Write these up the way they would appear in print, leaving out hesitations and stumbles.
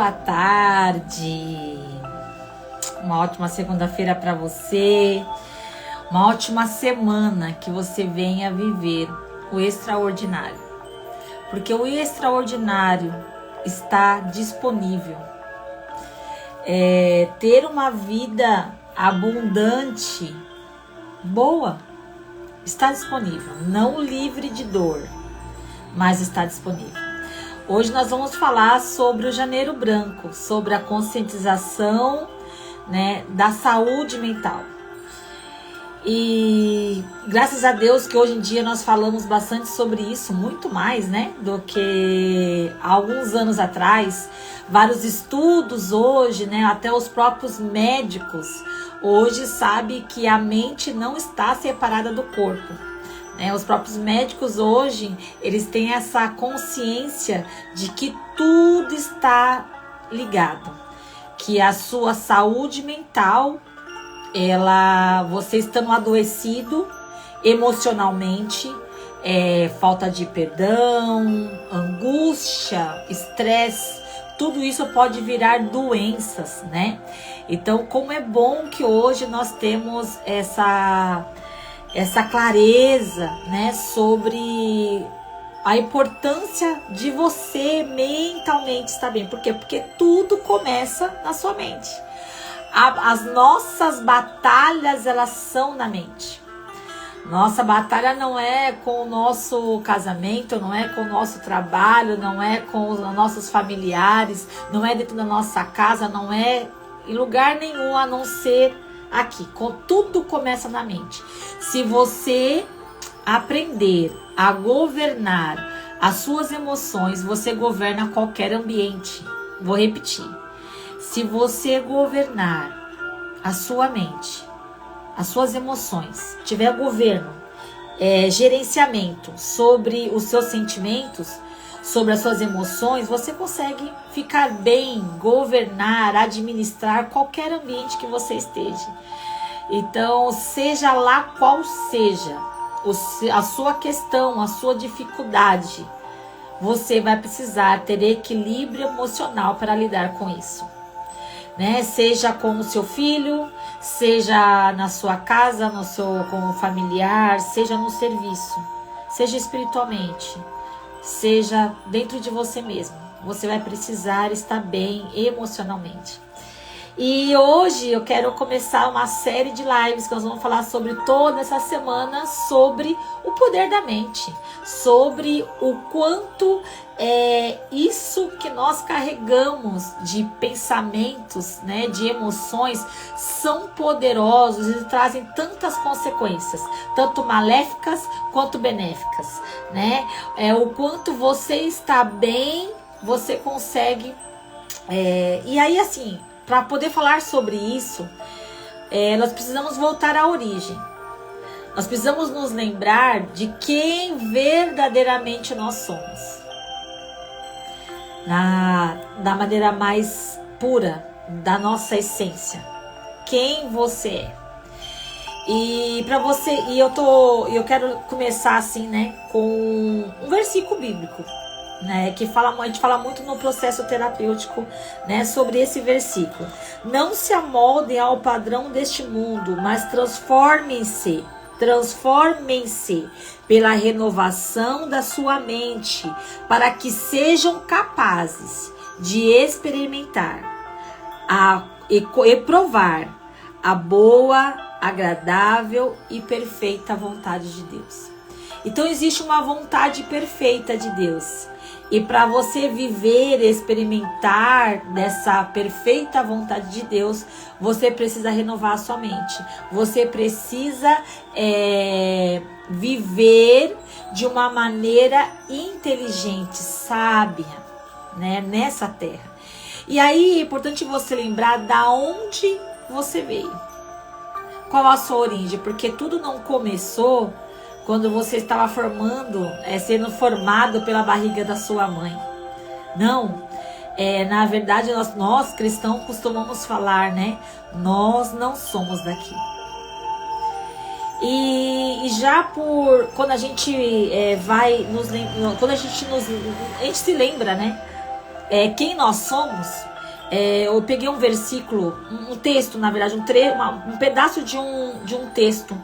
Boa tarde. Uma ótima segunda-feira para você. Uma ótima semana, que você venha viver o extraordinário. Porque o extraordinário está disponível. Ter uma vida abundante, boa, está disponível. Não livre de dor, mas está disponível. Hoje nós vamos falar sobre o Janeiro Branco, sobre a conscientização, né, da saúde mental. E graças a Deus que hoje em dia nós falamos bastante sobre isso, muito mais, né, do que há alguns anos atrás. Vários estudos hoje, né, até os próprios médicos hoje sabem que a mente não está separada do corpo. Os próprios médicos hoje, eles têm essa consciência de que tudo está ligado. Que a sua saúde mental, você estando adoecido emocionalmente, falta de perdão, angústia, estresse, tudo isso pode virar doenças, né? Então, como é bom que hoje nós temos essa clareza, né, sobre a importância de você mentalmente estar bem. Por quê? Porque tudo começa na sua mente. As nossas batalhas, elas são na mente. Nossa batalha não é com o nosso casamento, não é com o nosso trabalho, não é com os nossos familiares, não é dentro da nossa casa, não é em lugar nenhum a não ser aqui. Tudo começa na mente. Se você aprender a governar as suas emoções, você governa qualquer ambiente. Vou repetir. Se você governar a sua mente, as suas emoções, tiver governo, gerenciamento sobre os seus sentimentos, sobre as suas emoções, você consegue ficar bem, governar, administrar qualquer ambiente que você esteja. Então, seja lá qual seja a sua questão, a sua dificuldade, você vai precisar ter equilíbrio emocional para lidar com isso. Né? Seja com o seu filho, seja na sua casa, com o familiar, seja no serviço, seja espiritualmente, seja dentro de você mesmo. Você vai precisar estar bem emocionalmente. E hoje eu quero começar uma série de lives que nós vamos falar sobre toda essa semana, sobre o poder da mente, sobre o quanto isso que nós carregamos de pensamentos, né, de emoções, são poderosos e trazem tantas consequências, tanto maléficas quanto benéficas, né? O quanto você está bem, você consegue. E aí, assim, para poder falar sobre isso, nós precisamos voltar à origem. Nós precisamos nos lembrar de quem verdadeiramente nós somos. Da maneira mais pura da nossa essência. Quem você é. E para você, eu quero começar assim, né, com um versículo bíblico, né, que a gente fala muito no processo terapêutico, né, sobre esse versículo. Não se amoldem ao padrão deste mundo, mas transformem-se pela renovação da sua mente, para que sejam capazes de experimentar e provar a boa, agradável e perfeita vontade de Deus. Então existe uma vontade perfeita de Deus. E para você viver, experimentar dessa perfeita vontade de Deus, você precisa renovar a sua mente. Você precisa viver de uma maneira inteligente, sábia, né, nessa terra. E aí é importante você lembrar da onde você veio. Qual a sua origem? Porque tudo não começou quando você estava sendo formado pela barriga da sua mãe. Não. Na verdade, nós cristãos costumamos falar, né? Nós não somos daqui. E já quando a gente quando a gente se lembra, né? Quem nós somos, Eu peguei um versículo, um texto, na verdade, um pedaço de um texto,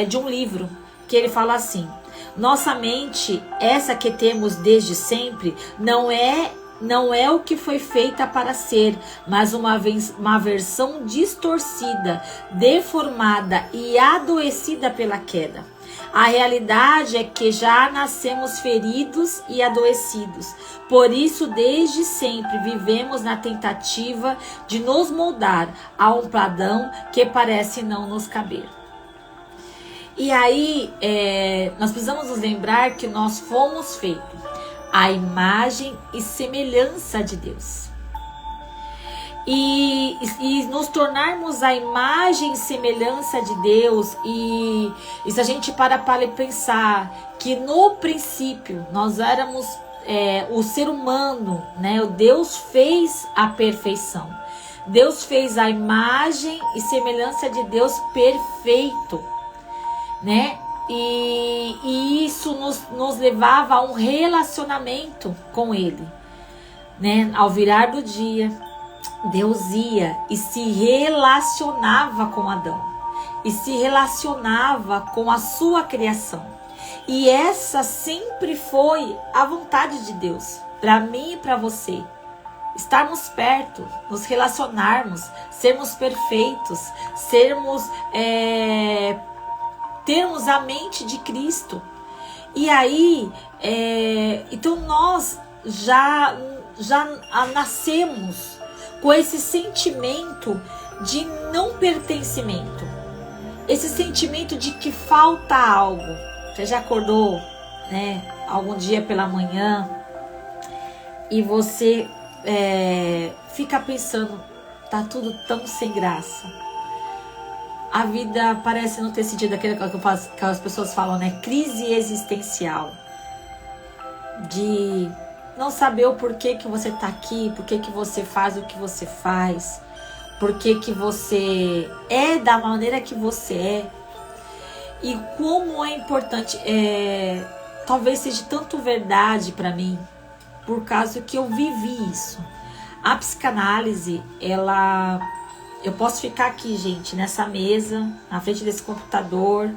de um livro, que ele fala assim: nossa mente, essa que temos desde sempre, não é o que foi feita para ser, mas uma versão distorcida, deformada e adoecida pela queda. A realidade é que já nascemos feridos e adoecidos. Por isso, desde sempre, vivemos na tentativa de nos moldar a um padrão que parece não nos caber. E aí, nós precisamos nos lembrar que nós fomos feitos à imagem e semelhança de Deus. E nos tornarmos a imagem e semelhança de Deus, e se a gente para pensar que no princípio nós éramos o ser humano, né? O Deus fez a perfeição. Deus fez a imagem e semelhança de Deus perfeito, né? E isso nos levava a um relacionamento com Ele, né? Ao virar do dia, Deus ia e se relacionava com Adão, e se relacionava com a sua criação. E essa sempre foi a vontade de Deus, para mim e para você. Estarmos perto, nos relacionarmos, sermos perfeitos, termos a mente de Cristo. E aí, então nós já nascemos com esse sentimento de não pertencimento, esse sentimento de que falta algo. Você já acordou, né, algum dia pela manhã e você fica pensando, tá tudo tão sem graça. A vida parece não ter sentido, aquilo que as pessoas falam, né? Crise existencial. De não saber o porquê que você tá aqui, porquê que você faz o que você faz, porquê que você é da maneira que você é. E como é importante, talvez seja tanto verdade para mim, por causa que eu vivi isso. A psicanálise, eu posso ficar aqui, gente, nessa mesa, na frente desse computador,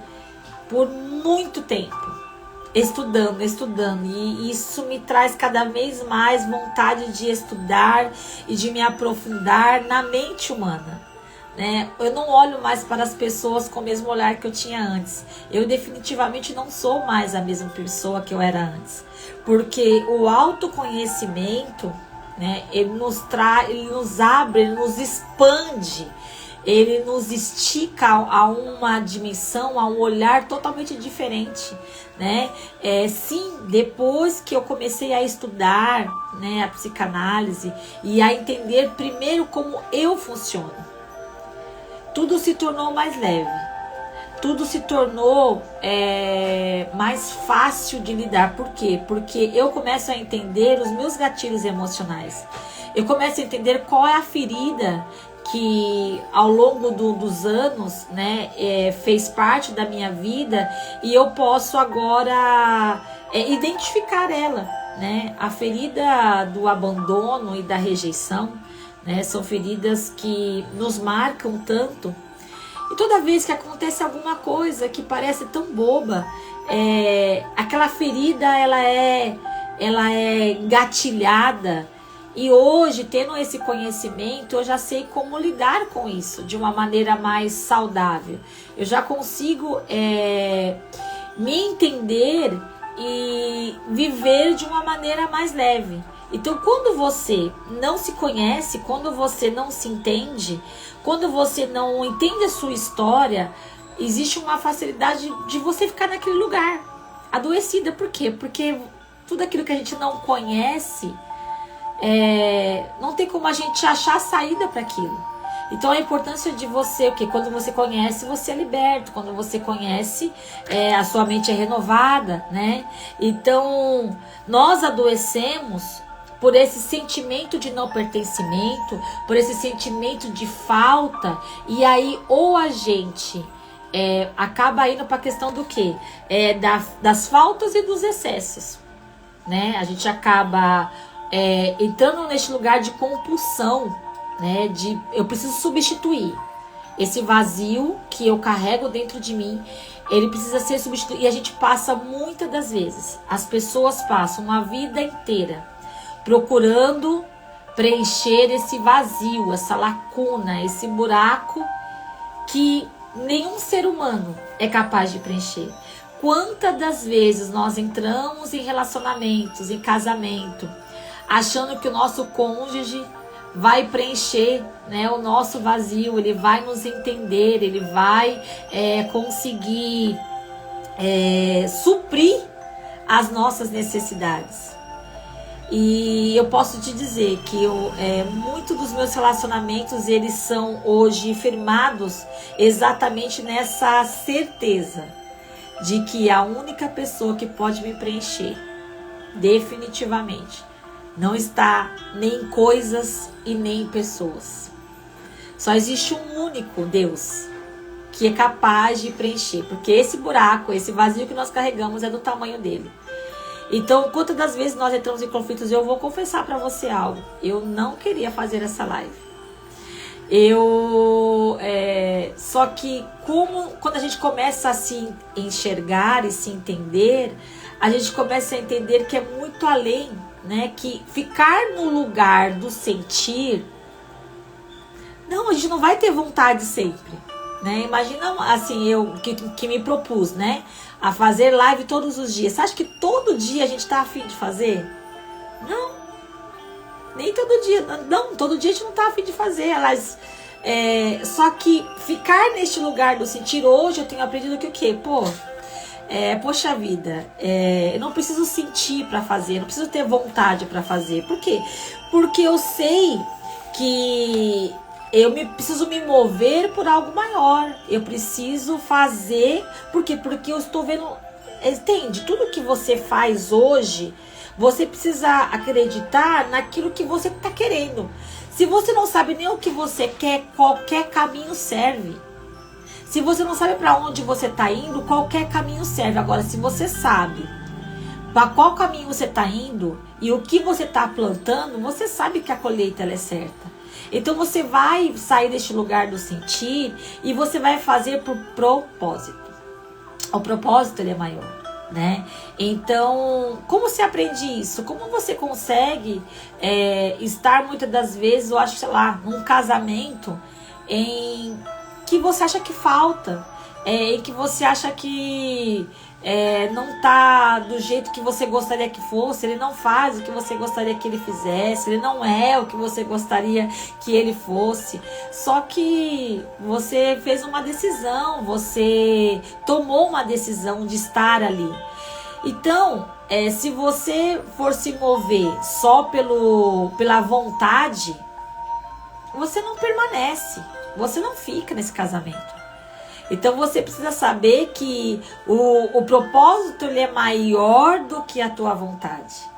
por muito tempo, estudando, e isso me traz cada vez mais vontade de estudar e de me aprofundar na mente humana, né? Eu não olho mais para as pessoas com o mesmo olhar que eu tinha antes. Eu definitivamente não sou mais a mesma pessoa que eu era antes, porque o autoconhecimento, né, ele nos abre, ele nos expande, ele nos estica a uma dimensão, a um olhar totalmente diferente, né? Sim, depois que eu comecei a estudar, né, a psicanálise e a entender primeiro como eu funciono, tudo se tornou mais leve, tudo se tornou mais fácil de lidar. Por quê? Porque eu começo a entender os meus gatilhos emocionais. Eu começo a entender qual é a ferida que ao longo dos anos, né, fez parte da minha vida, e eu posso agora identificar ela, né? A ferida do abandono e da rejeição, né, são feridas que nos marcam tanto. E toda vez que acontece alguma coisa que parece tão boba, aquela ferida ela é engatilhada. E hoje, tendo esse conhecimento, eu já sei como lidar com isso de uma maneira mais saudável. Eu já consigo me entender e viver de uma maneira mais leve. Então, quando você não se conhece, quando você não se entende, quando você não entende a sua história, existe uma facilidade de você ficar naquele lugar, adoecida. Por quê? Porque tudo aquilo que a gente não conhece, não tem como a gente achar saída para aquilo. Então a importância de você, o que? Quando você conhece, você é liberto. Quando você conhece, a sua mente é renovada, né? Então nós adoecemos por esse sentimento de não pertencimento, por esse sentimento de falta. E aí ou a gente acaba indo para a questão do quê? Das faltas e dos excessos, né? A gente acaba entrando neste lugar de compulsão, né? Eu preciso substituir esse vazio que eu carrego dentro de mim. Ele precisa ser substituído. E a gente passa muitas das vezes, as pessoas passam uma vida inteira procurando preencher esse vazio, essa lacuna, esse buraco que nenhum ser humano é capaz de preencher. Quantas das vezes nós entramos em relacionamentos, em casamento, achando que o nosso cônjuge vai preencher, né, o nosso vazio, ele vai nos entender, ele vai conseguir suprir as nossas necessidades. E eu posso te dizer que muitos dos meus relacionamentos, eles são hoje firmados exatamente nessa certeza de que a única pessoa que pode me preencher, definitivamente, não está nem em coisas e nem em pessoas. Só existe um único Deus que é capaz de preencher, porque esse buraco, esse vazio que nós carregamos é do tamanho dele. Então, quantas das vezes nós entramos em conflitos, eu vou confessar para você algo. Eu não queria fazer essa live. Só que quando a gente começa a se enxergar e se entender, a gente começa a entender que é muito além, né? Que ficar no lugar do sentir, não, a gente não vai ter vontade sempre, né? Imagina assim, eu que me propus, né, a fazer live todos os dias. Você acha que todo dia a gente tá afim de fazer? Não. Nem todo dia. Não, todo dia a gente não tá afim de fazer. Elas, só que ficar neste lugar do sentir, hoje eu tenho aprendido que o quê? Poxa vida, eu não preciso sentir para fazer, não preciso ter vontade para fazer. Por quê? Porque eu sei que preciso me mover por algo maior. Eu preciso fazer, porque eu estou vendo, entende? Tudo que você faz hoje, você precisa acreditar naquilo que você está querendo. Se você não sabe nem o que você quer, qualquer caminho serve. Se você não sabe para onde você está indo, qualquer caminho serve. Agora, se você sabe para qual caminho você está indo e o que você está plantando, você sabe que a colheita ela é certa. Então você vai sair deste lugar do sentir e você vai fazer por propósito. O propósito ele é maior, né? Então, como você aprende isso? Como você consegue estar muitas das vezes, eu acho, sei lá, num casamento em que você acha que falta, em que você acha que não tá do jeito que você gostaria que fosse, ele não faz o que você gostaria que ele fizesse, ele não é o que você gostaria que ele fosse. Só que você fez uma decisão, você tomou uma decisão de estar ali. Então, se você for se mover só pela vontade, você não permanece, você não fica nesse casamento. Então você precisa saber que o propósito ele é maior do que a tua vontade.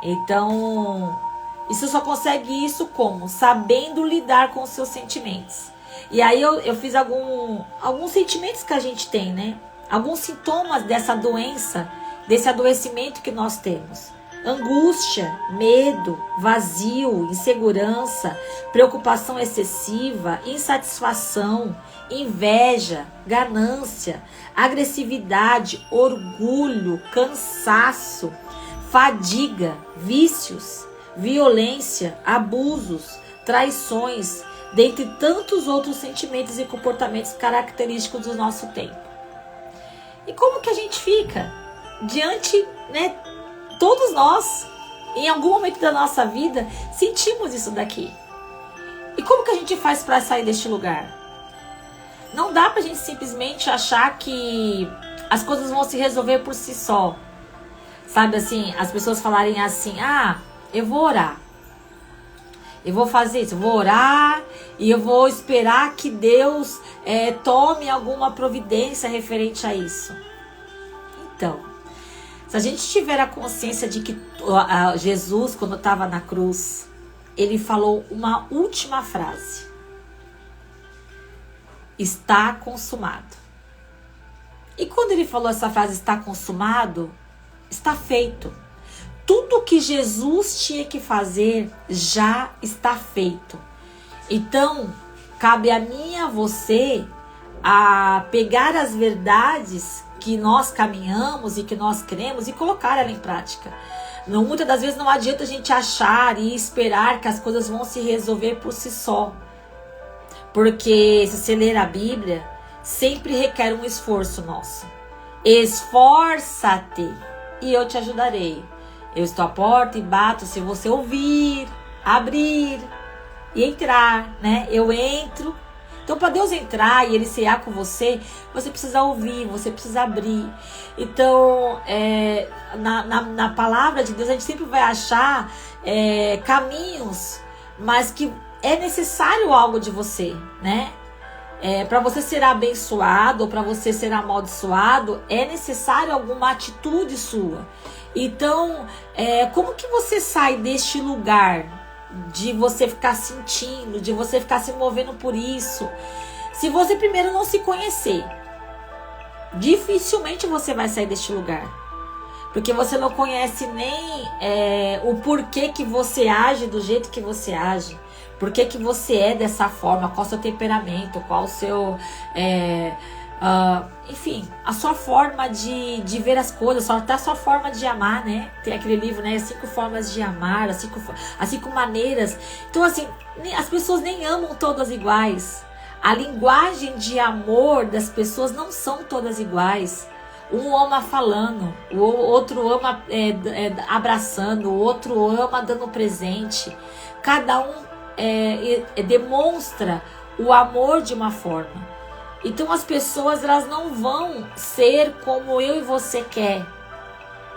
Então, você só consegue isso como? Sabendo lidar com os seus sentimentos. E aí eu fiz alguns sentimentos que a gente tem, né? Alguns sintomas dessa doença, desse adoecimento que nós temos. Angústia, medo, vazio, insegurança, preocupação excessiva, insatisfação, inveja, ganância, agressividade, orgulho, cansaço, fadiga, vícios, violência, abusos, traições, dentre tantos outros sentimentos e comportamentos característicos do nosso tempo. E como que a gente fica diante, né? Todos nós, em algum momento da nossa vida, sentimos isso daqui. E como que a gente faz para sair deste lugar? Não dá pra gente simplesmente achar que as coisas vão se resolver por si só. Sabe assim, as pessoas falarem assim, eu vou orar. Eu vou fazer isso, eu vou orar e eu vou esperar que Deus tome alguma providência referente a isso. Então, se a gente tiver a consciência de que Jesus, quando estava na cruz, ele falou uma última frase. Está consumado. E quando ele falou essa frase, está consumado, está feito. Tudo que Jesus tinha que fazer já está feito. Então, cabe a mim e a você a pegar as verdades que nós caminhamos e que nós cremos e colocar ela em prática. Não, muitas das vezes não adianta a gente achar e esperar que as coisas vão se resolver por si só. Porque se você ler a Bíblia, sempre requer um esforço nosso. Esforça-te e eu te ajudarei. Eu estou à porta e bato, se você ouvir, abrir e entrar, né? Eu entro. Então, para Deus entrar e Ele cear com você, você precisa ouvir, você precisa abrir. Então, na palavra de Deus, a gente sempre vai achar caminhos, mas que é necessário algo de você, né? Para você ser abençoado ou para você ser amaldiçoado, é necessário alguma atitude sua. Então, como que você sai deste lugar de você ficar sentindo, de você ficar se movendo por isso? Se você primeiro não se conhecer, dificilmente você vai sair deste lugar. Porque você não conhece nem o porquê que você age do jeito que você age. Por que que você é dessa forma? Qual o seu temperamento? Qual o seu... enfim, a sua forma de ver as coisas, até a sua forma de amar, né? Tem aquele livro, né? 5 formas de amar, as 5 maneiras. Então, assim, as pessoas nem amam todas iguais. A linguagem de amor das pessoas não são todas iguais. Um ama falando, o outro ama abraçando, o outro ama dando presente. Cada um demonstra o amor de uma forma. Então as pessoas, elas não vão ser como eu e você quer.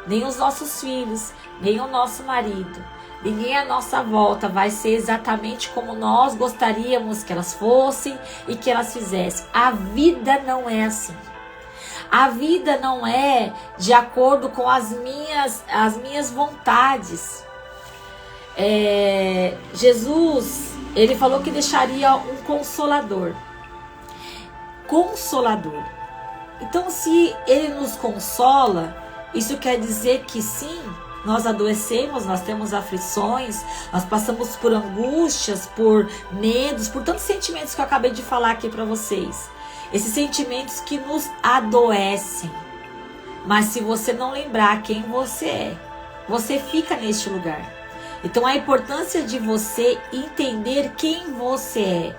Nem os nossos filhos, nem o nosso marido, ninguém à nossa volta vai ser exatamente como nós gostaríamos que elas fossem e que elas fizessem. A vida não é assim. A vida não é de acordo com as minhas vontades. Jesus, ele falou que deixaria um consolador. Consolador. Então, se ele nos consola, isso quer dizer que sim, nós adoecemos, nós temos aflições, nós passamos por angústias, por medos, por tantos sentimentos que eu acabei de falar aqui para vocês. Esses sentimentos que nos adoecem. Mas se você não lembrar quem você é, você fica neste lugar. Então a importância de você entender quem você é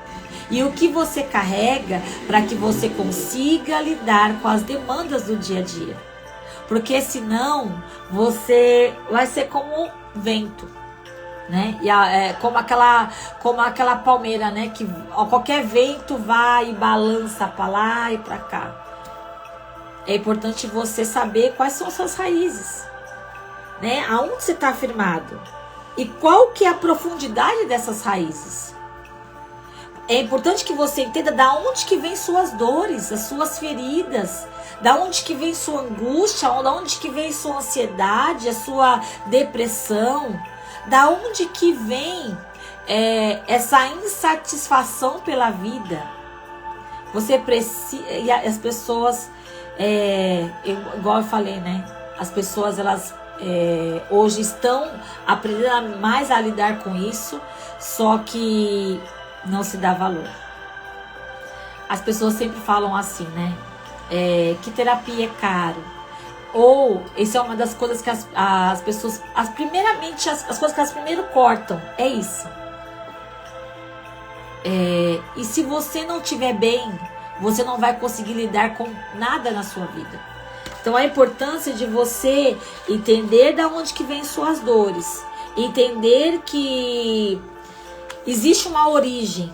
e o que você carrega para que você consiga lidar com as demandas do dia a dia. Porque senão você vai ser como vento, né? E como aquela palmeira, né? Que qualquer vento vai e balança para lá e para cá. É importante você saber quais são as suas raízes, né? Aonde você está firmado e qual que é a profundidade dessas raízes. É importante que você entenda da onde que vem suas dores, as suas feridas, da onde que vem sua angústia, da onde que vem sua ansiedade, a sua depressão, da onde que vem essa insatisfação pela vida. Você precisa, e as pessoas, igual eu falei, né? As pessoas, elas hoje estão aprendendo mais a lidar com isso, só que não se dá valor. As pessoas sempre falam assim, né? Que terapia é caro. Ou, isso é uma das coisas que as pessoas, primeiramente, as coisas que elas primeiro cortam, é isso. E se você não estiver bem, você não vai conseguir lidar com nada na sua vida. Então a importância de você entender de onde que vem suas dores, entender que existe uma origem,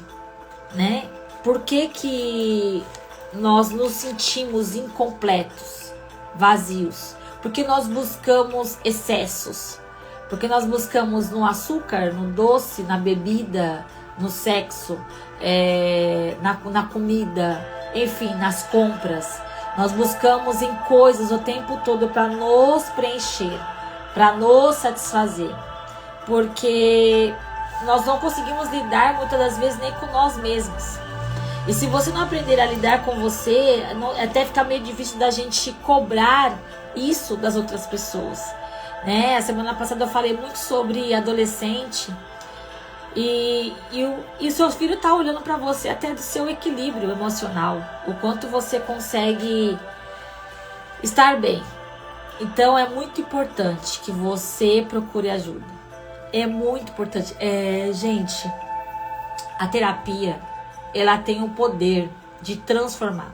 né? Por que nós nos sentimos incompletos, vazios? Porque nós buscamos excessos, porque nós buscamos no açúcar, no doce, na bebida, no sexo, na comida, enfim, nas compras. Nós buscamos em coisas o tempo todo para nos preencher, para nos satisfazer, porque nós não conseguimos lidar muitas das vezes nem com nós mesmos. E se você não aprender a lidar com você, até fica meio difícil da gente cobrar isso das outras pessoas, né? A semana passada eu falei muito sobre adolescente. E o seu filho tá olhando para você até do seu equilíbrio emocional, o quanto você consegue estar bem. Então é muito importante que você procure ajuda. É muito importante. Gente, a terapia, ela tem o poder de transformar.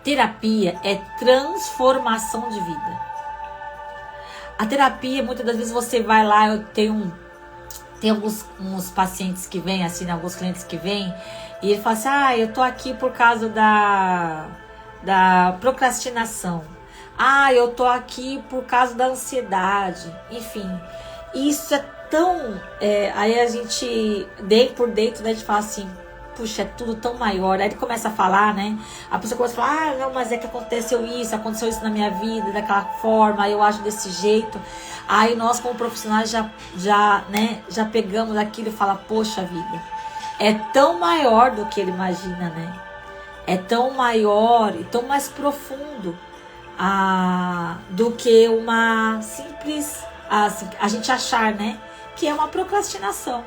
Terapia é transformação de vida. A terapia, muitas das vezes você vai lá, tem uns pacientes que vêm, assim, alguns clientes que vêm, e ele fala assim, eu tô aqui por causa da procrastinação. Eu tô aqui por causa da ansiedade. Enfim, isso é tão... aí a gente, por dentro, né, a gente fala assim, puxa, é tudo tão maior. Aí ele começa a falar, né? A pessoa começa a falar, não, mas é que aconteceu isso na minha vida, daquela forma, eu acho desse jeito. Aí nós, como profissionais, já pegamos aquilo e fala, poxa vida, é tão maior do que ele imagina, né? É tão maior e tão mais profundo do que uma simples, a gente achar, né? Que é uma procrastinação.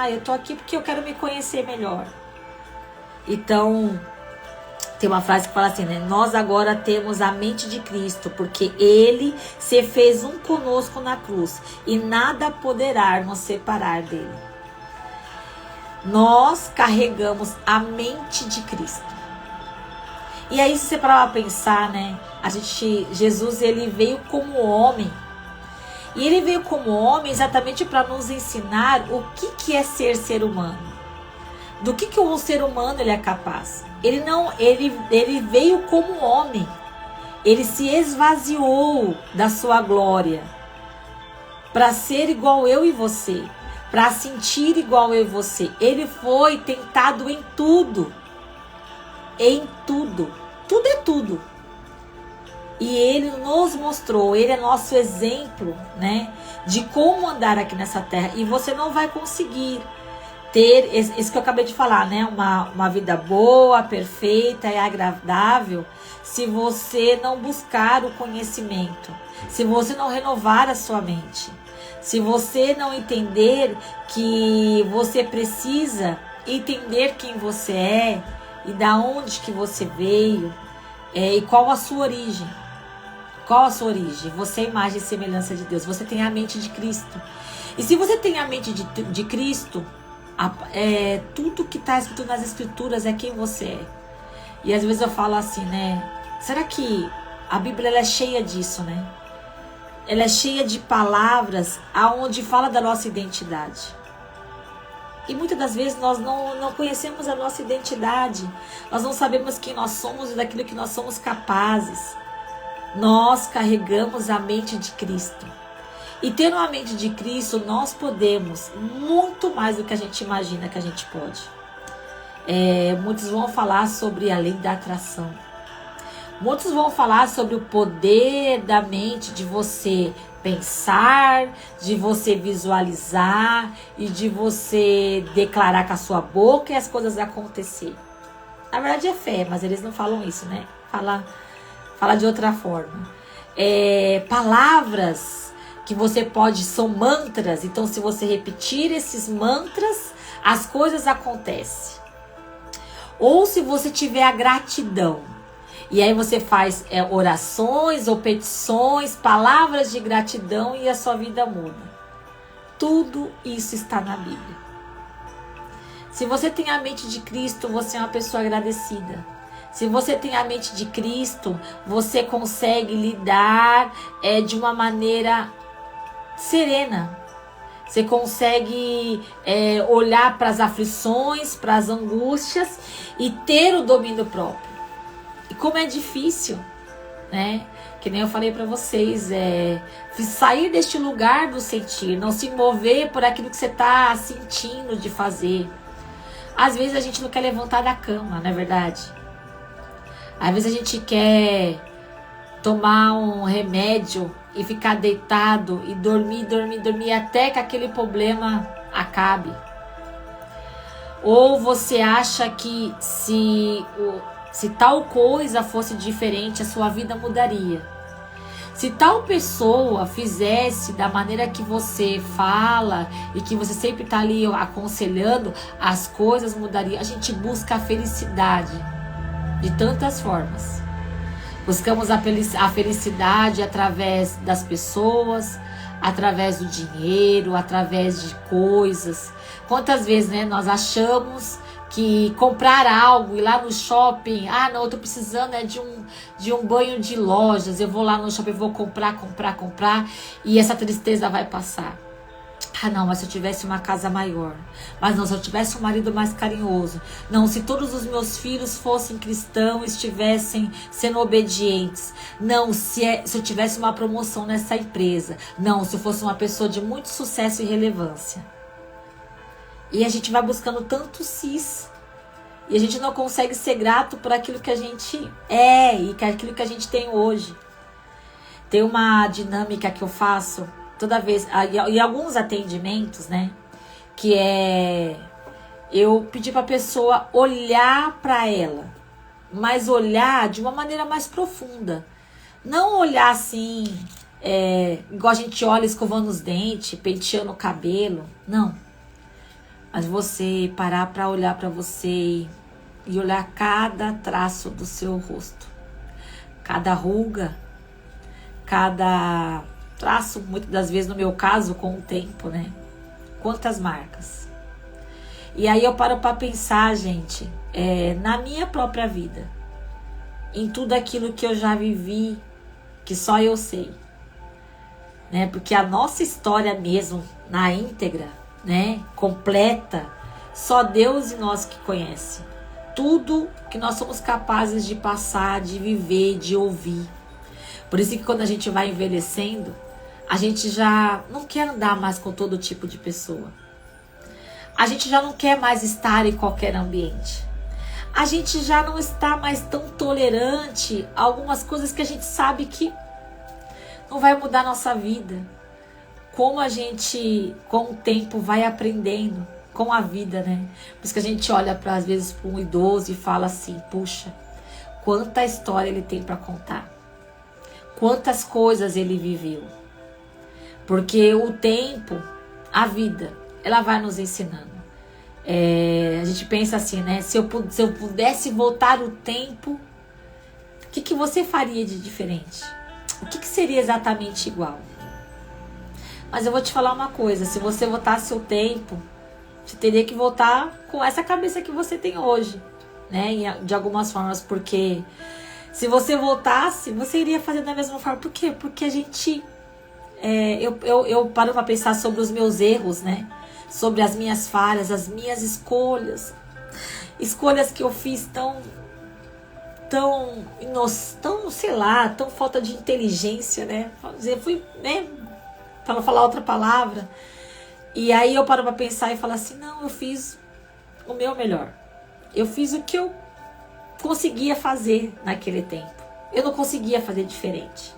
Eu tô aqui porque eu quero me conhecer melhor. Então, tem uma frase que fala assim, né? Nós agora temos a mente de Cristo, porque Ele se fez um conosco na cruz e nada poderá nos separar dele. Nós carregamos a mente de Cristo. E aí, se você parar pra pensar, né? Jesus, ele veio como homem. E ele veio como homem exatamente para nos ensinar o que é ser humano. Do que o ser humano ele é capaz. Ele veio como homem. Ele se esvaziou da sua glória para ser igual eu e você, para sentir igual eu e você. Ele foi tentado em tudo. Em tudo. Tudo é tudo. E ele nos mostrou, ele é nosso exemplo, né, de como andar aqui nessa terra. E você não vai conseguir ter, isso que eu acabei de falar, né? Uma vida boa, perfeita e agradável, se você não buscar o conhecimento, se você não renovar a sua mente, se você não entender que você precisa entender quem você é e da onde que você veio, e qual a sua origem. Qual a sua origem? Você é a imagem e semelhança de Deus, você tem a mente de Cristo. E se você tem a mente de Cristo, tudo que está escrito nas escrituras é quem você é. E às vezes eu falo assim, né? Será que a Bíblia ela é cheia disso, né? Ela é cheia de palavras aonde fala da nossa identidade. E muitas das vezes nós não conhecemos a nossa identidade. Nós não sabemos quem nós somos e daquilo que nós somos capazes. Nós carregamos a mente de Cristo. E tendo a mente de Cristo, nós podemos muito mais do que a gente imagina que a gente pode. Muitos vão falar sobre a lei da atração. Muitos vão falar sobre o poder da mente, de você pensar, de você visualizar e de você declarar com a sua boca e as coisas acontecer. Na verdade é fé, mas eles não falam isso, né? Fala de outra forma. Palavras que você pode, são mantras, então se você repetir esses mantras, as coisas acontecem. Ou se você tiver a gratidão, e aí você faz orações ou petições, palavras de gratidão e a sua vida muda. Tudo isso está na Bíblia. Se você tem a mente de Cristo, você é uma pessoa agradecida. Se você tem a mente de Cristo, você consegue lidar de uma maneira serena. Você consegue olhar para as aflições, para as angústias e ter o domínio próprio. E como é difícil, né? Que nem eu falei para vocês, sair deste lugar do sentir, não se mover por aquilo que você está sentindo de fazer. Às vezes a gente não quer levantar da cama, não é verdade? Às vezes a gente quer tomar um remédio e ficar deitado e dormir até que aquele problema acabe. Ou você acha que se tal coisa fosse diferente, a sua vida mudaria. Se tal pessoa fizesse da maneira que você fala e que você sempre está ali aconselhando, as coisas mudariam. A gente busca a felicidade de tantas formas. Buscamos a felicidade através das pessoas, através do dinheiro, através de coisas. Quantas vezes, né, nós achamos que comprar algo, ir lá no shopping, não, eu tô precisando de um banho de lojas, eu vou lá no shopping, vou comprar, e essa tristeza vai passar. Não, mas se eu tivesse uma casa maior, mas não, se eu tivesse um marido mais carinhoso, não, se todos os meus filhos fossem cristãos, estivessem sendo obedientes, não, se eu tivesse uma promoção nessa empresa, não, se eu fosse uma pessoa de muito sucesso e relevância. E a gente vai buscando tanto cis. E a gente não consegue ser grato por aquilo que a gente é e aquilo que a gente tem hoje. Tem uma dinâmica que eu faço toda vez, em alguns atendimentos, né? Que é eu pedir para a pessoa olhar para ela, mas olhar de uma maneira mais profunda. Não olhar assim, igual a gente olha escovando os dentes, penteando o cabelo. Não. Mas você parar para olhar para você e olhar cada traço do seu rosto. Cada ruga, cada traço, muitas das vezes no meu caso, com o tempo, né? Quantas marcas. E aí eu paro para pensar, gente, na minha própria vida. Em tudo aquilo que eu já vivi, que só eu sei. Né? Porque a nossa história mesmo, na íntegra, né, completa, só Deus e nós que conhece tudo que nós somos capazes de passar, de viver, de ouvir. Por isso que quando a gente vai envelhecendo, a gente já não quer andar mais com todo tipo de pessoa. A gente já não quer mais estar em qualquer ambiente. A gente já não está mais tão tolerante a algumas coisas que a gente sabe que não vai mudar a nossa vida. Como a gente, com o tempo, vai aprendendo com a vida, né? Por isso que a gente olha, às vezes, para um idoso e fala assim, puxa, quanta história ele tem para contar. Quantas coisas ele viveu. Porque o tempo, a vida, ela vai nos ensinando. A gente pensa assim, né? Se eu pudesse voltar o tempo, o que você faria de diferente? O que seria exatamente igual? Mas eu vou te falar uma coisa, se você voltasse o tempo, você teria que voltar com essa cabeça que você tem hoje, né? De algumas formas, porque se você voltasse, você iria fazer da mesma forma. Por quê? Porque a gente... eu paro para pensar sobre os meus erros, né? Sobre as minhas falhas, as minhas escolhas. Escolhas que eu fiz tão, sei lá, tão falta de inteligência, né? Fui, né? Para não falar outra palavra. E aí eu paro para pensar e falo assim, não, eu fiz o meu melhor. Eu fiz o que eu conseguia fazer naquele tempo. Eu não conseguia fazer diferente.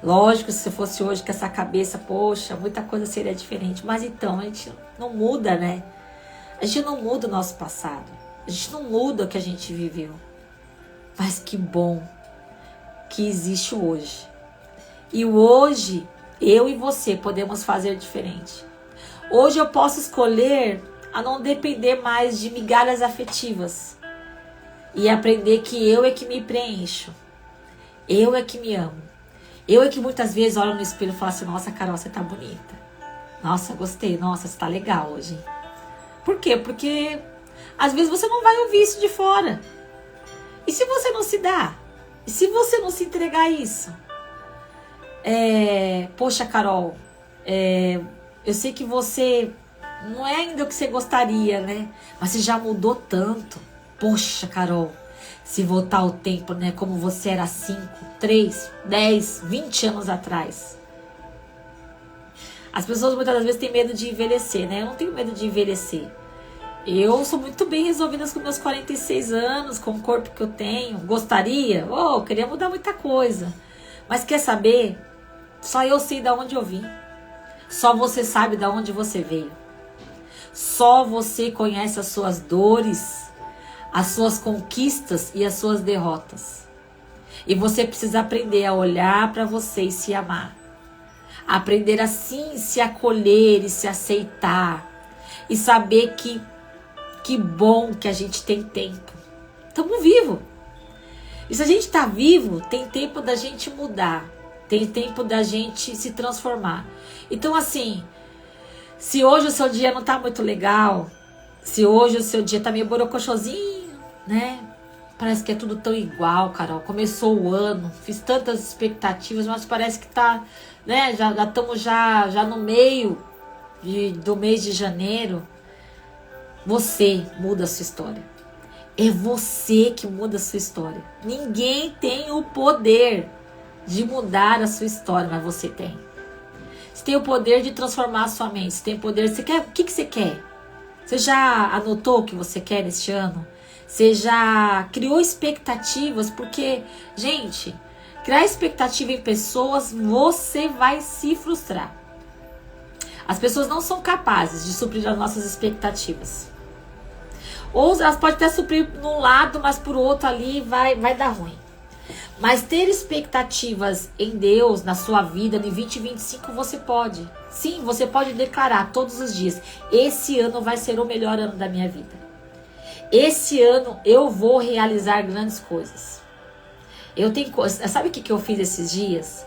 Lógico, se fosse hoje com essa cabeça, poxa, muita coisa seria diferente. Mas então, a gente não muda, né? A gente não muda o nosso passado. A gente não muda o que a gente viveu. Mas que bom que existe o hoje. E o hoje, eu e você podemos fazer diferente. Hoje eu posso escolher a não depender mais de migalhas afetivas. E aprender que eu é que me preencho. Eu é que me amo. Eu é que muitas vezes olho no espelho e falo assim, nossa, Carol, você tá bonita. Nossa, gostei. Nossa, você tá legal hoje. Por quê? Porque às vezes você não vai ouvir isso de fora. E se você não se dá? E se você não se entregar a isso? Poxa, Carol, eu sei que você não é ainda o que você gostaria, né? Mas você já mudou tanto. Poxa, Carol, se voltar o tempo, né? Como você era 5, 3, 10, 20 anos atrás. As pessoas muitas das vezes têm medo de envelhecer, né? Eu não tenho medo de envelhecer. Eu sou muito bem resolvida com meus 46 anos, com o corpo que eu tenho. Gostaria? Queria mudar muita coisa. Mas quer saber? Só eu sei de onde eu vim. Só você sabe de onde você veio. Só você conhece as suas dores, as suas conquistas e as suas derrotas. E você precisa aprender a olhar para você e se amar. Aprender assim se acolher e se aceitar. E saber que bom que a gente tem tempo. Estamos vivos. E se a gente está vivo, tem tempo da gente mudar. Tem tempo da gente se transformar. Então assim, se hoje o seu dia não está muito legal, se hoje o seu dia está meio borocochosinho, né? Parece que é tudo tão igual, Carol. Começou o ano, fiz tantas expectativas, mas parece que tá, né? Já estamos já no meio do mês de janeiro. Você muda a sua história. É você que muda a sua história. Ninguém tem o poder de mudar a sua história, mas você tem. Você tem o poder de transformar a sua mente. Você tem o poder. Você quer? O que você quer? Você já anotou o que você quer neste ano? Você já criou expectativas? Porque, gente, criar expectativa em pessoas, você vai se frustrar. As pessoas não são capazes de suprir as nossas expectativas. Ou elas podem até suprir num lado, mas por outro ali vai dar ruim. Mas ter expectativas em Deus, na sua vida, no 2025, você pode. Sim, você pode declarar todos os dias: esse ano vai ser o melhor ano da minha vida. Esse ano eu vou realizar grandes coisas. Sabe o que eu fiz esses dias?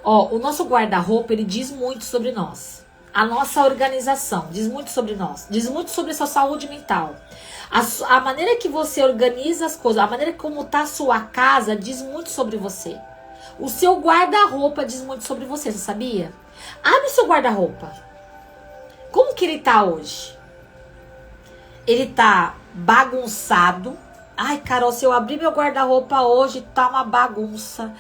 O nosso guarda-roupa, ele diz muito sobre nós. A nossa organização diz muito sobre nós. Diz muito sobre a sua saúde mental. A maneira que você organiza as coisas, a maneira como está a sua casa, diz muito sobre você. O seu guarda-roupa diz muito sobre você, você sabia? Abre o seu guarda-roupa. Como que ele tá hoje? Ele tá bagunçado. Ai, Carol, se eu abrir meu guarda-roupa hoje, tá uma bagunça.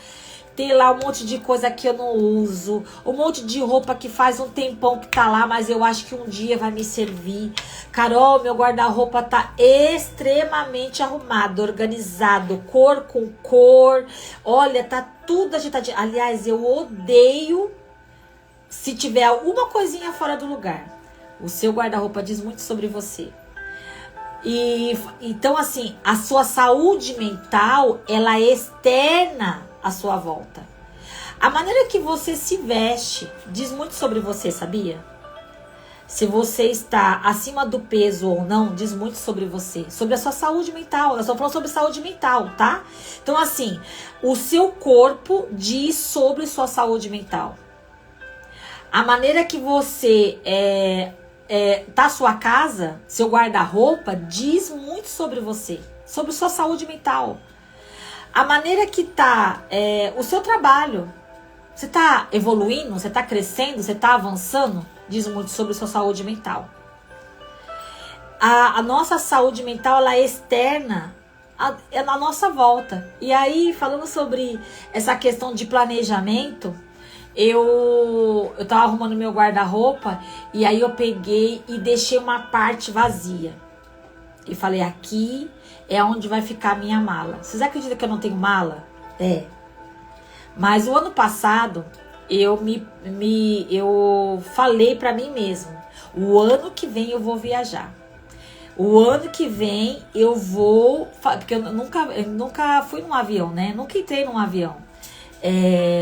Tem lá um monte de coisa que eu não uso. Um monte de roupa que faz um tempão que tá lá, mas eu acho que um dia vai me servir. Carol, meu guarda-roupa tá extremamente arrumado, organizado, cor com cor. Olha, tá tudo agitadinho. Aliás, eu odeio se tiver alguma coisinha fora do lugar. O seu guarda-roupa diz muito sobre você. Então, assim, a sua saúde mental, ela externa a sua volta. A maneira que você se veste diz muito sobre você, sabia? Se você está acima do peso ou não, diz muito sobre você. Sobre a sua saúde mental. Eu estou falando sobre saúde mental, tá? Então, assim, o seu corpo diz sobre sua saúde mental. A maneira que você tá a sua casa, seu guarda-roupa, diz muito sobre você. Sobre sua saúde mental. A maneira que tá o seu trabalho, você tá evoluindo, você tá crescendo, você tá avançando, diz muito sobre sua saúde mental. A nossa saúde mental, ela é externa, é na nossa volta. E aí, falando sobre essa questão de planejamento, eu tava arrumando meu guarda-roupa e aí eu peguei e deixei uma parte vazia. E falei, aqui é onde vai ficar a minha mala. Vocês acreditam que eu não tenho mala? É. Mas o ano passado, eu falei pra mim mesmo, o ano que vem eu vou viajar. O ano que vem eu vou... Porque eu nunca fui num avião, né? Nunca entrei num avião.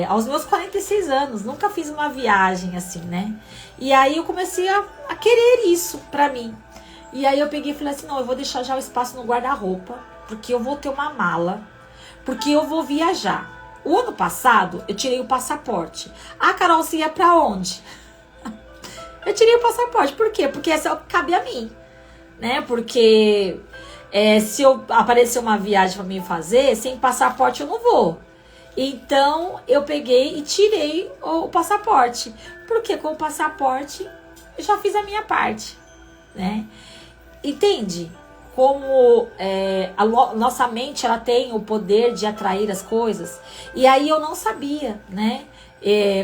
Aos meus 46 anos, nunca fiz uma viagem assim, né? E aí eu comecei a querer isso pra mim. E aí eu peguei e falei assim, não, eu vou deixar já o espaço no guarda-roupa, porque eu vou ter uma mala, porque eu vou viajar. O ano passado, eu tirei o passaporte. Ah, Carol, você ia pra onde? Eu tirei o passaporte, por quê? Porque essa cabe a mim, né? Porque se eu aparecer uma viagem pra mim fazer, sem passaporte eu não vou. Então, eu peguei e tirei o passaporte. Porque com o passaporte, eu já fiz a minha parte, né? Entende? Como a nossa mente, ela tem o poder de atrair as coisas. E aí eu não sabia, né?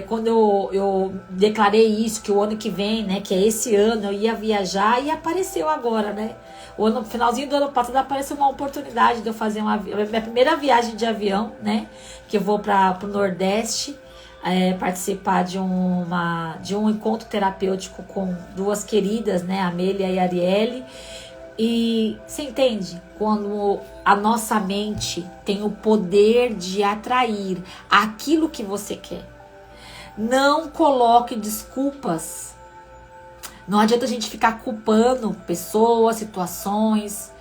Quando eu declarei isso, que o ano que vem, né? Que é esse ano, eu ia viajar e apareceu agora, né? No finalzinho do ano passado apareceu uma oportunidade de eu fazer minha primeira viagem de avião, né? Que eu vou para o Nordeste participar de um encontro terapêutico com duas queridas, né? A Amélia e a Arielle. E você entende? Quando a nossa mente tem o poder de atrair aquilo que você quer. Não coloque desculpas. Não adianta a gente ficar culpando pessoas, situações.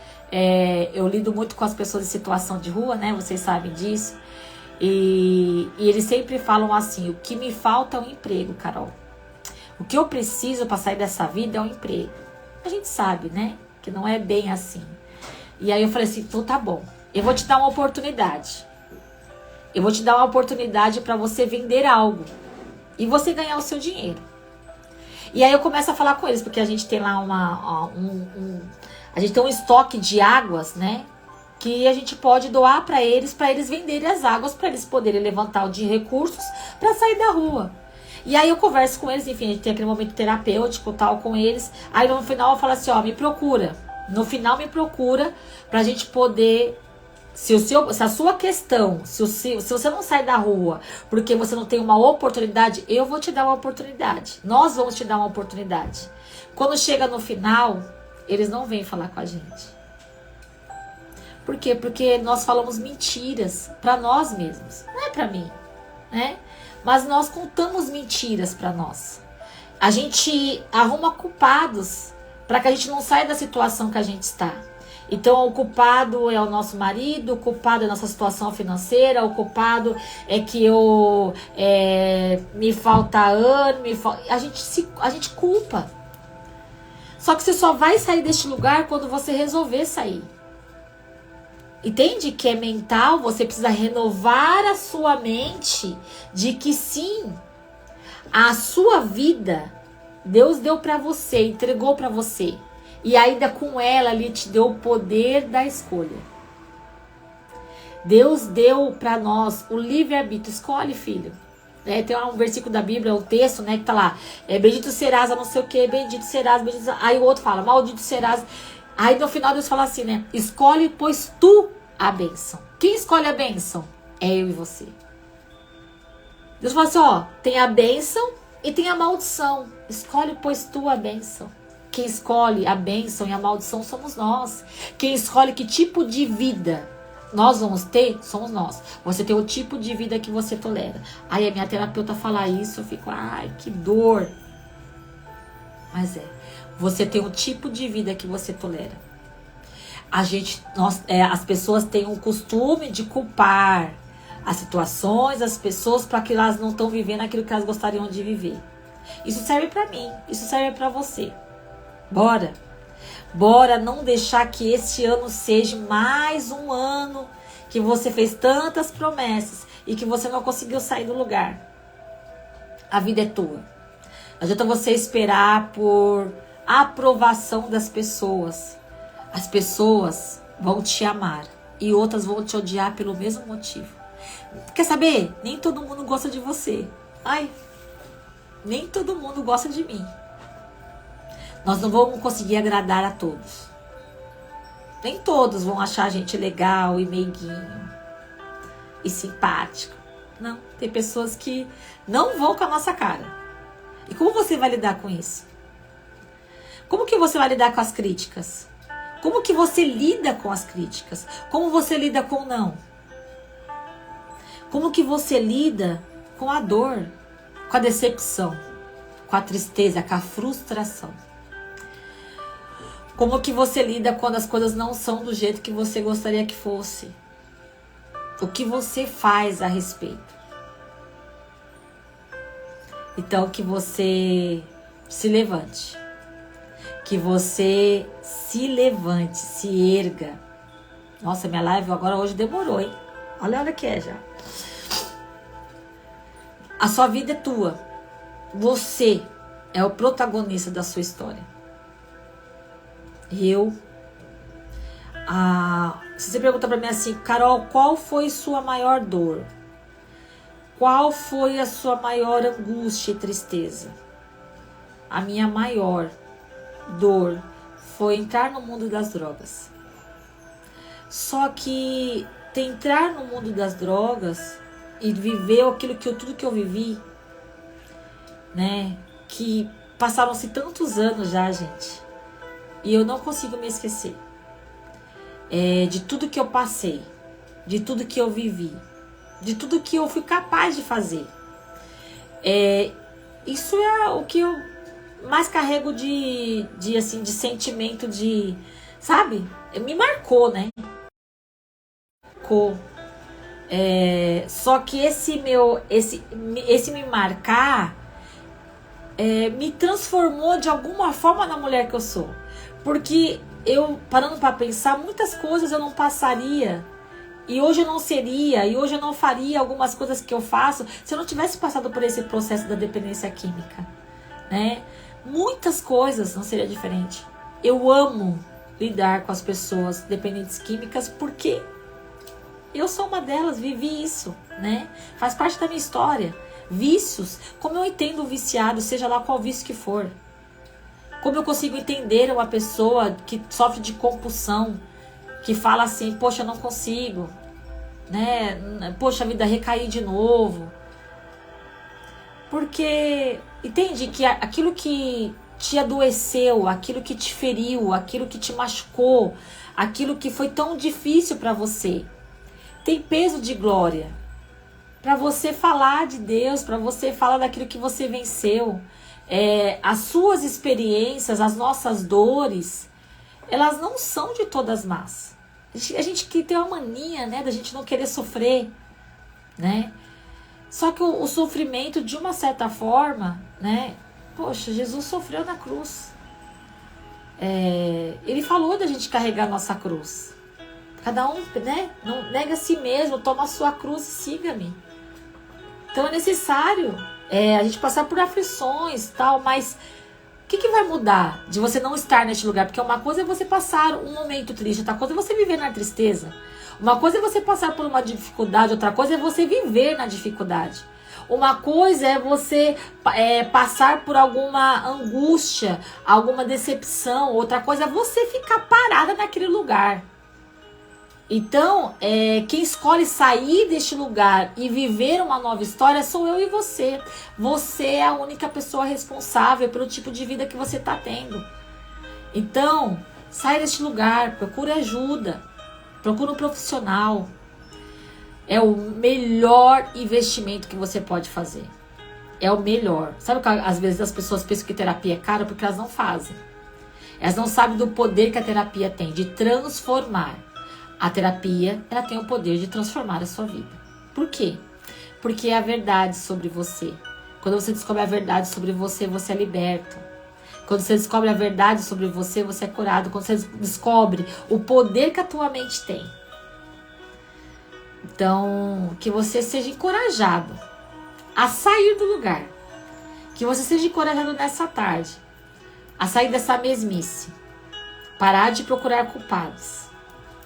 Eu lido muito com as pessoas em situação de rua, né? Vocês sabem disso. E eles sempre falam assim: o que me falta é um emprego, Carol. O que eu preciso para sair dessa vida é um emprego. A gente sabe, né? Que não é bem assim. E aí eu falei assim: então tá bom. Eu vou te dar uma oportunidade. Eu vou te dar uma oportunidade para você vender algo. E você ganhar o seu dinheiro. E aí eu começo a falar com eles, porque a gente tem lá a gente tem um estoque de águas, né? Que a gente pode doar para eles venderem as águas, para eles poderem levantar de recursos para sair da rua. E aí eu converso com eles, enfim, a gente tem aquele momento terapêutico tal com eles. Aí no final eu falo assim: ó, me procura. No final me procura pra gente poder... Se a sua questão, se você não sai da rua porque você não tem uma oportunidade, eu vou te dar uma oportunidade. Nós vamos te dar uma oportunidade. Quando chega no final, eles não vêm falar com a gente. Por quê? Porque nós falamos mentiras para nós mesmos. Não é para mim, né? Mas nós contamos mentiras para nós. A gente arruma culpados para que a gente não saia da situação que a gente está. Então, o culpado é o nosso marido, o culpado é a nossa situação financeira, o culpado é que me falta ano, a gente culpa. Só que você só vai sair deste lugar quando você resolver sair. Entende que é mental? Você precisa renovar a sua mente de que sim, a sua vida, Deus deu para você, entregou para você. E ainda com ela, Ele te deu o poder da escolha. Deus deu para nós o livre-arbítrio. Escolhe, filho. Tem um versículo da Bíblia, um texto, né, que tá lá. Bendito serás a não sei o que, bendito serás, bendito serás. Aí o outro fala, maldito serás. Aí no final Deus fala assim, né? Escolhe, pois tu a bênção. Quem escolhe a bênção? É eu e você. Deus fala assim, ó, tem a bênção e tem a maldição. Escolhe, pois tu a bênção. Quem escolhe a bênção e a maldição somos nós. Quem escolhe que tipo de vida nós vamos ter, somos nós. Você tem o tipo de vida que você tolera. Aí a minha terapeuta fala isso, eu fico, ai, que dor. Mas você tem o tipo de vida que você tolera. As pessoas têm o costume de culpar as situações, as pessoas, para que elas não estão vivendo aquilo que elas gostariam de viver. Isso serve para mim, isso serve para você. Bora não deixar que este ano seja mais um ano que você fez tantas promessas e que você não conseguiu sair do lugar. A vida é tua. Não adianta você esperar por aprovação das pessoas. As pessoas vão te amar e outras vão te odiar pelo mesmo motivo. Quer saber? Nem todo mundo gosta de você. Nem todo mundo gosta de mim. Nós não vamos conseguir agradar a todos. Nem todos vão achar a gente legal e meiguinho e simpático. Não, tem pessoas que não vão com a nossa cara. E como você vai lidar com isso? Como que você vai lidar com as críticas? Como que você lida com as críticas? Como você lida com o não? Como que você lida com a dor, com a decepção, com a tristeza, com a frustração? Como que você lida quando as coisas não são do jeito que você gostaria que fosse? O que você faz a respeito? Então, que você se levante. Que você se levante, se erga. Nossa, minha live agora hoje demorou, hein? Olha a hora que é já. A sua vida é tua. Você é o protagonista da sua história. Se você pergunta pra mim assim, Carol, qual foi sua maior dor? Qual foi a sua maior angústia e tristeza? A minha maior dor foi entrar no mundo das drogas. Só que entrar no mundo das drogas e viver tudo que eu vivi, né? Que passaram-se tantos anos já, gente. E eu não consigo me esquecer de tudo que eu passei, de tudo que eu vivi, de tudo que eu fui capaz de fazer. Isso é o que eu mais carrego de sentimento de, sabe? Me marcou, né? Marcou. Só que esse me marcar me transformou de alguma forma na mulher que eu sou. Porque eu, parando para pensar, muitas coisas eu não passaria, e hoje eu não seria, e hoje eu não faria algumas coisas que eu faço se eu não tivesse passado por esse processo da dependência química, né? Muitas coisas não seria diferente. Eu amo lidar com as pessoas dependentes químicas porque eu sou uma delas, vivi isso, né? Faz parte da minha história. Vícios, como eu entendo o viciado, seja lá qual vício que for. Como eu consigo entender uma pessoa que sofre de compulsão, que fala assim, poxa, eu não consigo, né? Poxa, a vida recair de novo. Porque, entende que aquilo que te adoeceu, aquilo que te feriu, aquilo que te machucou, aquilo que foi tão difícil para você, tem peso de glória. Para você falar de Deus, para você falar daquilo que você venceu. As suas experiências, as nossas dores, elas não são de todas más. A gente que tem uma mania, né, da gente não querer sofrer, né? Só que o sofrimento, de uma certa forma, né? Poxa, Jesus sofreu na cruz. Ele falou da gente carregar a nossa cruz. Cada um, né? Não nega a si mesmo, toma a sua cruz e siga-me. Então é necessário a gente passar por aflições e tal, mas o que vai mudar de você não estar neste lugar? Porque uma coisa é você passar um momento triste, outra coisa é você viver na tristeza. Uma coisa é você passar por uma dificuldade, outra coisa é você viver na dificuldade. Uma coisa é você passar por alguma angústia, alguma decepção, outra coisa é você ficar parada naquele lugar. Então, quem escolhe sair deste lugar e viver uma nova história sou eu e você. Você é a única pessoa responsável pelo tipo de vida que você está tendo. Então, sai deste lugar, procure ajuda, procure um profissional. É o melhor investimento que você pode fazer. É o melhor. Sabe que às vezes as pessoas pensam que terapia é cara porque elas não fazem. Elas não sabem do poder que a terapia tem de transformar. A terapia, ela tem o poder de transformar a sua vida. Por quê? Porque é a verdade sobre você. Quando você descobre a verdade sobre você, você é liberto. Quando você descobre a verdade sobre você, você é curado. Quando você descobre o poder que a tua mente tem. Então, que você seja encorajado a sair do lugar. Que você seja encorajado nessa tarde a sair dessa mesmice. Parar de procurar culpados.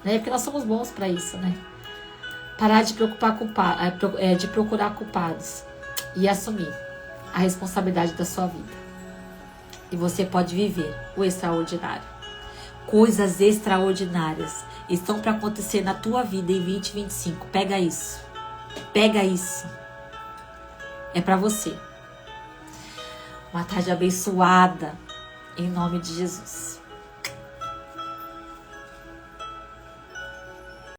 Né? Porque nós somos bons para isso, né? Parar de procurar culpados e assumir a responsabilidade da sua vida. E você pode viver o extraordinário. Coisas extraordinárias estão para acontecer na tua vida em 2025. Pega isso. Pega isso. É para você. Uma tarde abençoada em nome de Jesus.